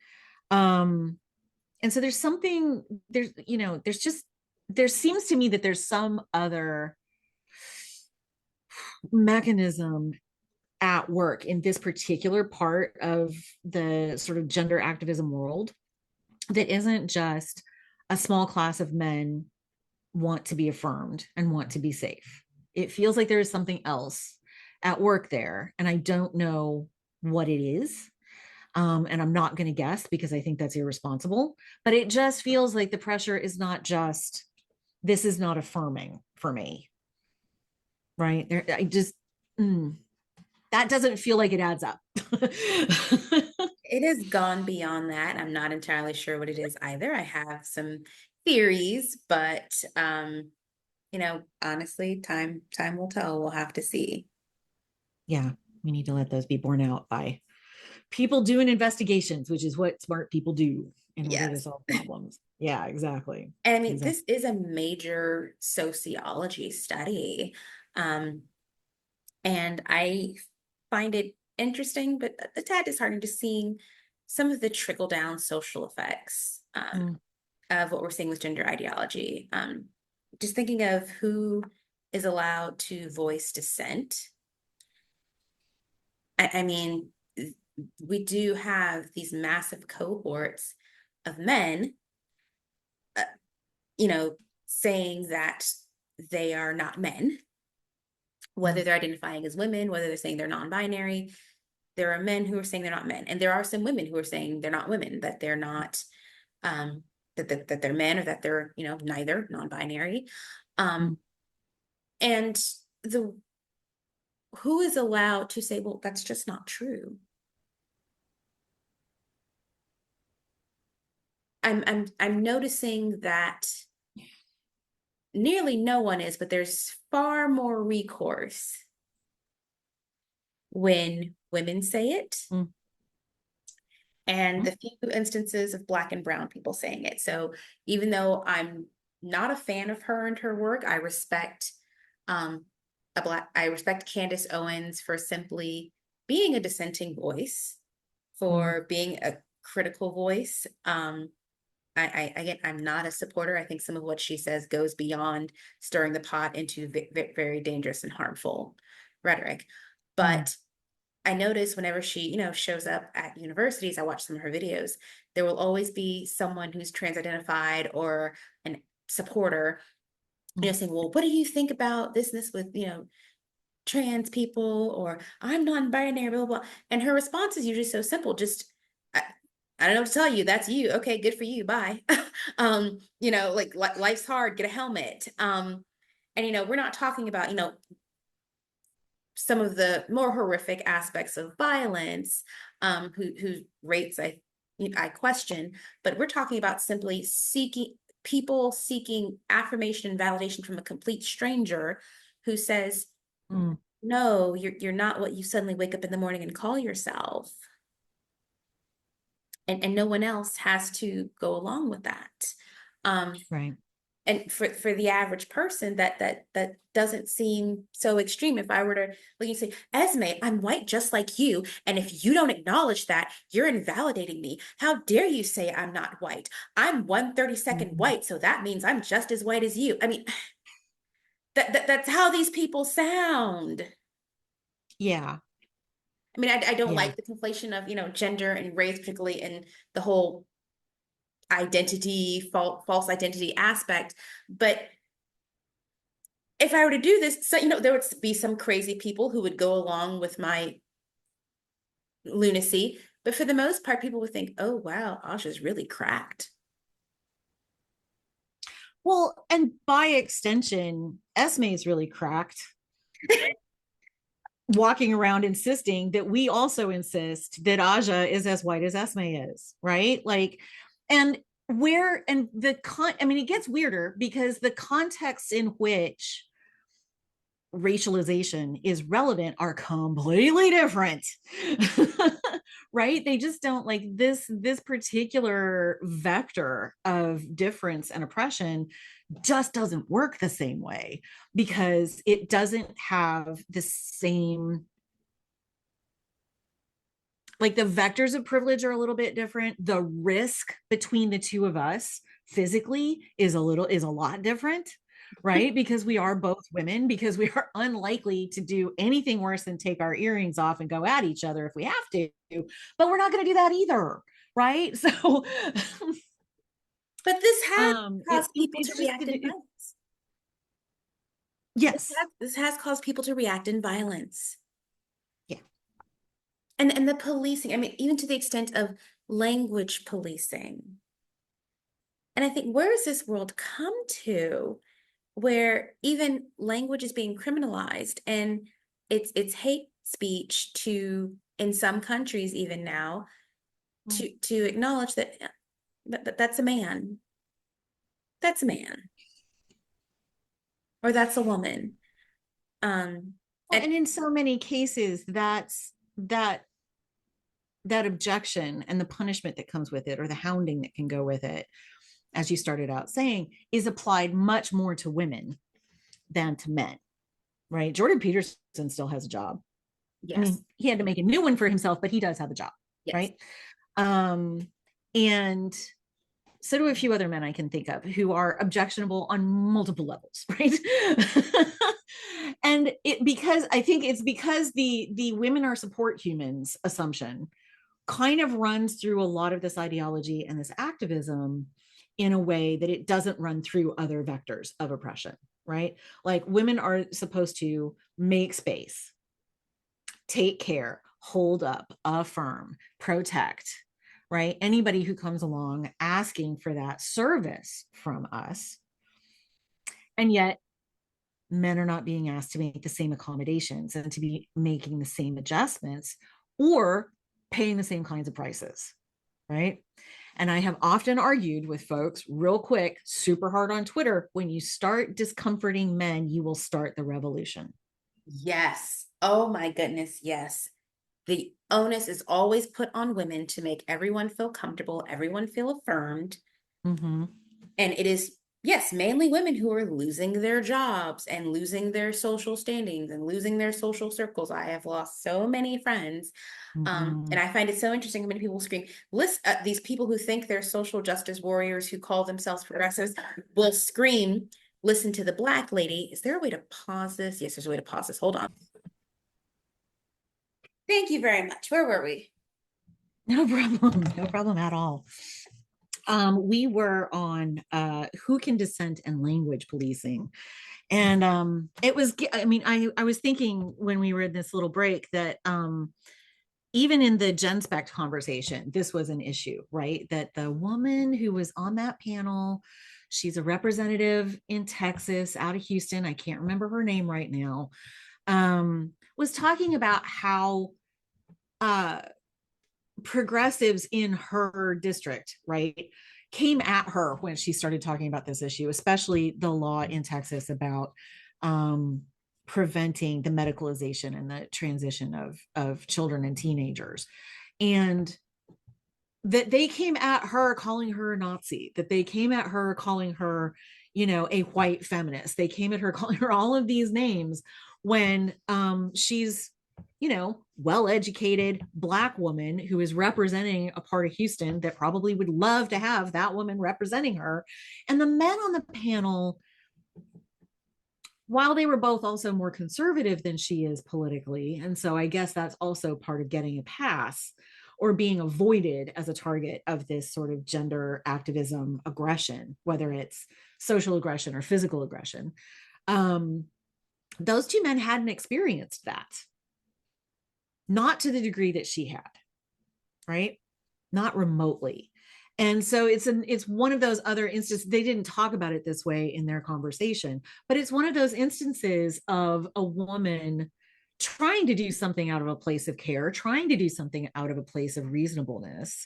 And so there seems to me that there's some other mechanism at work in this particular part of the sort of gender activism world that isn't just a small class of men want to be affirmed and want to be safe. It feels like there is something else at work there, and I don't know what it is. And I'm not going to guess because I think that's irresponsible. But it just feels like the pressure is not just, this is not affirming for me, right? There, I just, that doesn't feel like it adds up. It has gone beyond that. I'm not entirely sure what it is either. I have some theories, but honestly, time will tell. We'll have to see. Yeah, we need to let those be borne out by people doing investigations, which is what smart people do in order to Yes. solve problems. Yeah, exactly. And I mean, Exactly. this is a major sociology study. Um, and I find it interesting, but a tad disheartening to seeing some of the trickle down social effects of what we're seeing with gender ideology. Just thinking of who is allowed to voice dissent. I mean, we do have these massive cohorts of men, uh, saying that they are not men, whether they're identifying as women, whether they're saying they're non-binary. There are men who are saying they're not men, and there are some women who are saying they're not women, that they're not, that they're men, or that they're neither, non-binary. Um, and the who is allowed to say, well, that's just not true. I'm noticing that nearly no one is, but there's far more recourse when women say it, and the few instances of Black and brown people saying it. So even though I'm not a fan of her and her work, I respect I respect Candace Owens for simply being a dissenting voice, for being a critical voice. Again, I'm not a supporter. I think some of what she says goes beyond stirring the pot into very dangerous and harmful rhetoric. But I notice whenever she, shows up at universities, I watch some of her videos, there will always be someone who's trans identified or an supporter, saying, well, what do you think about this with, trans people, or I'm non-binary, blah, blah, blah. And her response is usually so simple, just, I don't know what to tell you. That's you. Okay, good for you. Bye. Like life's hard, get a helmet. And we're not talking about, some of the more horrific aspects of violence, whose rates I question, but we're talking about simply people seeking affirmation and validation from a complete stranger who says, no, you're not what you suddenly wake up in the morning and call yourself. And no one else has to go along with that. Right. And for the average person, that doesn't seem so extreme. If I were to like you say, Esmée, I'm white just like you, and if you don't acknowledge that, you're invalidating me. How dare you say I'm not white? I'm 1/32 white, so that means I'm just as white as you. I mean, that's how these people sound. Yeah. I mean, I don't Yeah. like the conflation of gender and race, particularly in the whole identity, false identity aspect. But if I were to do this, so there would be some crazy people who would go along with my lunacy. But for the most part, people would think, oh wow, Asha's really cracked. Well, and by extension, Esme is really cracked, walking around insisting that we also insist that Aja is as white as Esme is, right? Like, and I mean, it gets weirder because the context in which racialization is relevant are completely different. Right, they just don't like this particular vector of difference and oppression just doesn't work the same way because it doesn't have the same, like the vectors of privilege are a little bit different. The risk between the two of us physically is a lot different, right? Because we are both women, because we are unlikely to do anything worse than take our earrings off and go at each other if we have to, but we're not going to do that either, right? So But this has caused people to It's just react in violence. yes. This has caused people to react in violence. Yeah. And the policing, I mean, even to the extent of language policing. And I think, where has this world come to where even language is being criminalized, and it's hate speech to, in some countries even now, to acknowledge that that's a man. That's a man. Or that's a woman. Well, and in so many cases, that objection and the punishment that comes with it, or the hounding that can go with it, as you started out saying, is applied much more to women than to men, right? Jordan Peterson still has a job. I Yes. mean, he had to make a new one for himself, but he does have a job, Yes. right? And so do a few other men I can think of who are objectionable on multiple levels, right? And I think it's because the women are support humans assumption kind of runs through a lot of this ideology and this activism in a way that it doesn't run through other vectors of oppression, right? Like, women are supposed to make space, take care, hold up, affirm, protect, right? Anybody who comes along asking for that service from us. And yet, men are not being asked to make the same accommodations and to be making the same adjustments or paying the same kinds of prices, right? And I have often argued with folks real quick, super hard on Twitter, when you start discomforting men, you will start the revolution. Yes. Oh my goodness. Yes. The onus is always put on women to make everyone feel comfortable, everyone feel affirmed. Mm-hmm. And it is, yes, mainly women who are losing their jobs and losing their social standings and losing their social circles. I have lost so many friends. Mm-hmm. And I find it so interesting how many people scream, list these people who think they're social justice warriors who call themselves progressives will scream, listen to the Black lady. Is there a way to pause this? Yes, there's a way to pause this. Hold on. Thank you very much. Where were we? No problem. No problem at all. We were on who can dissent and language policing. And it was, I mean, I was thinking when we were in this little break that even in the Genspect conversation, this was an issue, right? That the woman who was on that panel, she's a representative in Texas out of Houston, I can't remember her name right now, was talking about how uh, progressives in her district, right, came at her when she started talking about this issue, especially the law in Texas about preventing the medicalization and the transition of children and teenagers. And that they came at her calling her a Nazi, that they came at her calling her, a white feminist. They came at her calling her all of these names when she's, well-educated Black woman who is representing a part of Houston that probably would love to have that woman representing her. And the men on the panel, while they were both also more conservative than she is politically, and so I guess that's also part of getting a pass or being avoided as a target of this sort of gender activism aggression, whether it's social aggression or physical aggression. Those two men hadn't experienced that, not to the degree that she had, right? Not remotely. And so it's one of those other instances. They didn't talk about it this way in their conversation, but it's one of those instances of a woman trying to do something out of a place of care, trying to do something out of a place of reasonableness,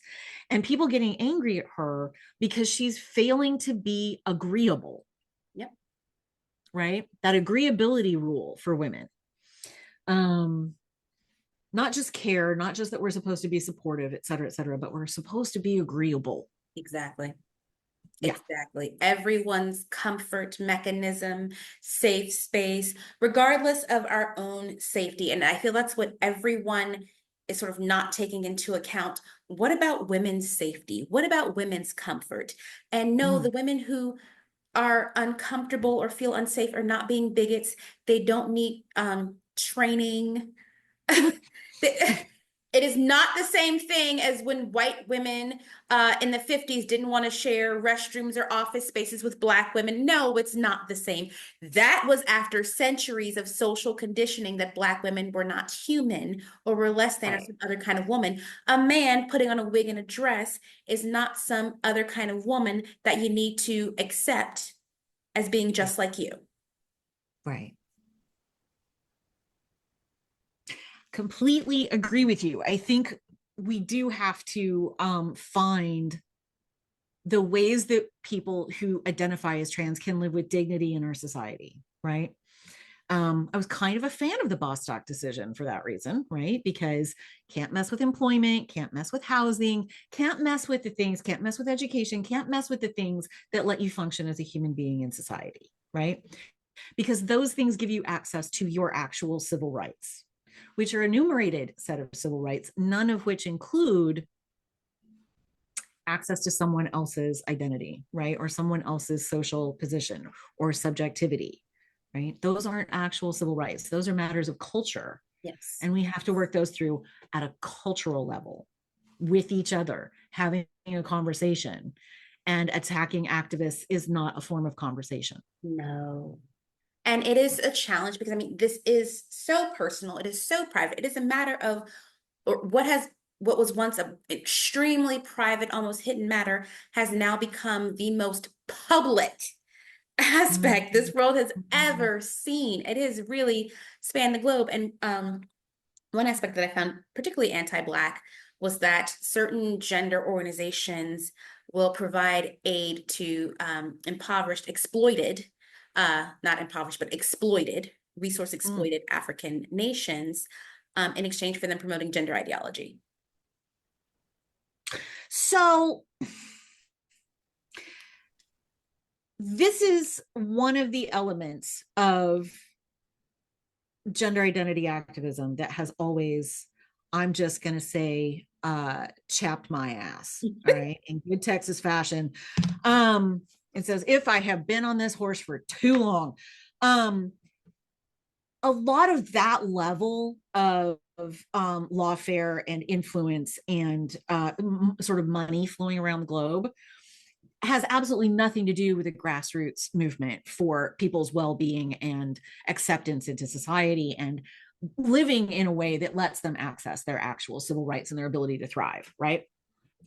and people getting angry at her because she's failing to be agreeable. Yep. Right? That agreeability rule for women. Not just care, not just that we're supposed to be supportive, et cetera, but we're supposed to be agreeable. Exactly. Yeah. Exactly. Everyone's comfort mechanism, safe space, regardless of our own safety. And I feel that's what everyone is sort of not taking into account. What about women's safety? What about women's comfort? And no, the women who are uncomfortable or feel unsafe are not being bigots. They don't need training. They, It is not the same thing as when white women in the 50s didn't want to share restrooms or office spaces with Black women. No, it's not the same. That was after centuries of social conditioning that Black women were not human or were less than or Right. some other kind of woman. A man putting on a wig and a dress is not some other kind of woman that you need to accept as being just like you. Right. Completely agree with you. I think we do have to find the ways that people who identify as trans can live with dignity in our society, right? I was kind of a fan of the Bostock decision for that reason, right? Because can't mess with employment, can't mess with housing, can't mess with the things, can't mess with education, can't mess with the things that let you function as a human being in society, right? Because those things give you access to your actual civil rights, which are enumerated set of civil rights, none of which include access to someone else's identity, right? Or someone else's social position or subjectivity, right? Those aren't actual civil rights. Those are matters of culture. Yes. And we have to work those through at a cultural level with each other, having a conversation. And attacking activists is not a form of conversation. No. And it is a challenge because I mean, this is so personal. It is so private. It is a matter of what was once an extremely private, almost hidden matter has now become the most public aspect this world has ever seen. It has really spanned the globe. And one aspect that I found particularly anti-Black was that certain gender organizations will provide aid to impoverished, exploited, not impoverished, but exploited, resource exploited African nations in exchange for them promoting gender ideology. So this is one of the elements of gender identity activism that has always, I'm just going to say, chapped my ass. All right. In good Texas fashion. It says, if I have been on this horse for too long, a lot of that level of lawfare and influence and sort of money flowing around the globe has absolutely nothing to do with the grassroots movement for people's well-being and acceptance into society and living in a way that lets them access their actual civil rights and their ability to thrive, right?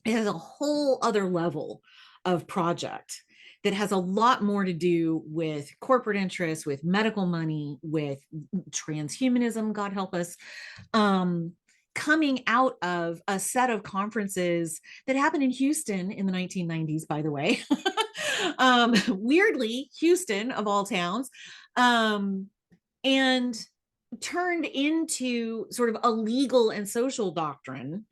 It has a whole other level of project that has a lot more to do with corporate interests, with medical money, with transhumanism, God help us, coming out of a set of conferences that happened in Houston in the 1990s, by the way. Weirdly, Houston, of all towns, and turned into sort of a legal and social doctrine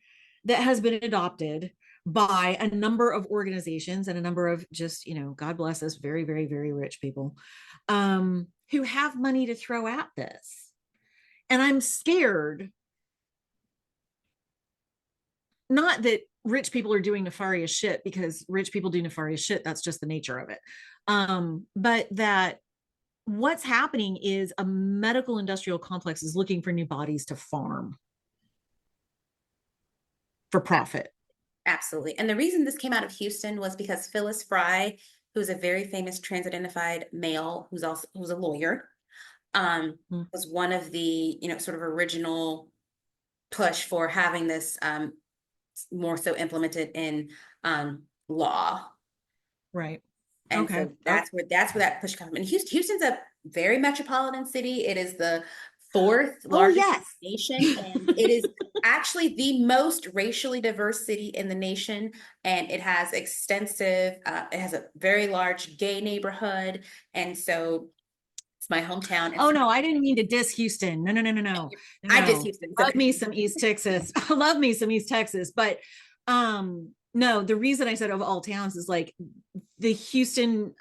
that has been adopted by a number of organizations and a number of just, God bless us, very, very, very rich people who have money to throw at this. And I'm scared, not that rich people are doing nefarious shit, because rich people do nefarious shit. That's just the nature of it. But that what's happening is a medical industrial complex is looking for new bodies to farm for profit. Absolutely. And the reason this came out of Houston was because Phyllis Fry, who's a very famous trans-identified male, who's a lawyer, was one of the, sort of original push for having this more so implemented in law. Right. And Okay. so that's where that push comes from. And Houston's a very metropolitan city. It is the fourth largest nation, and it is actually the most racially diverse city in the nation. And it has it has a very large gay neighborhood. And so it's my hometown. Oh no, I didn't mean to diss Houston. No. I diss Houston. Love me some East Texas. I love me some East Texas. But no, the reason I said of all towns is like the Houston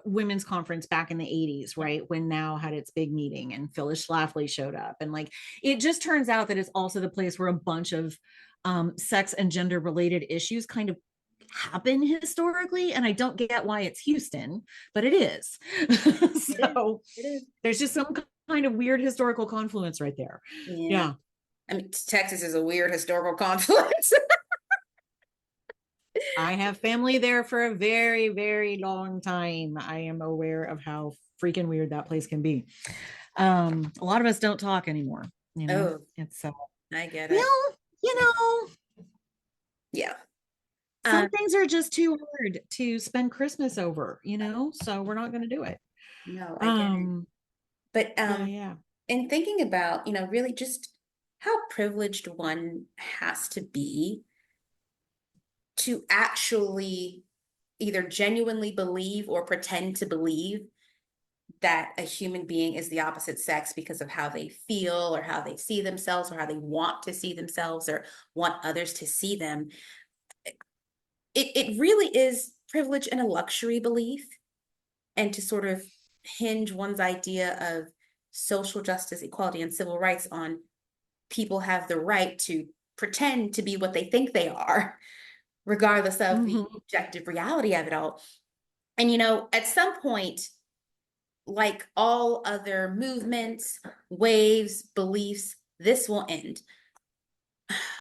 Women's Conference back in the 80s, right? When NOW had its big meeting and Phyllis Schlafly showed up. And like, it just turns out that it's also the place where a bunch of sex and gender related issues kind of happen historically. And I don't get why it's Houston, but it is. So it is. There's just some kind of weird historical confluence right there. Yeah. I mean, Texas is a weird historical conflict. I have family there for a very, very long time. I am aware of how freaking weird that place can be. A lot of us don't talk anymore, you know. Oh, It's I get it. well, you know, Yeah. some things are just too hard to spend Christmas over, you know, so we're not going to do it. No, I get it. Um, But yeah, yeah. in thinking about, really just how privileged one has to be to actually either genuinely believe or pretend to believe that a human being is the opposite sex because of how they feel or how they see themselves or how they want to see themselves or want others to see them. It really is privilege and a luxury belief, and to sort of hinge one's idea of social justice, equality, and civil rights on people have the right to pretend to be what they think they are, regardless of the Mhm. objective reality of it all. And, at some point, like all other movements, waves, beliefs, this will end.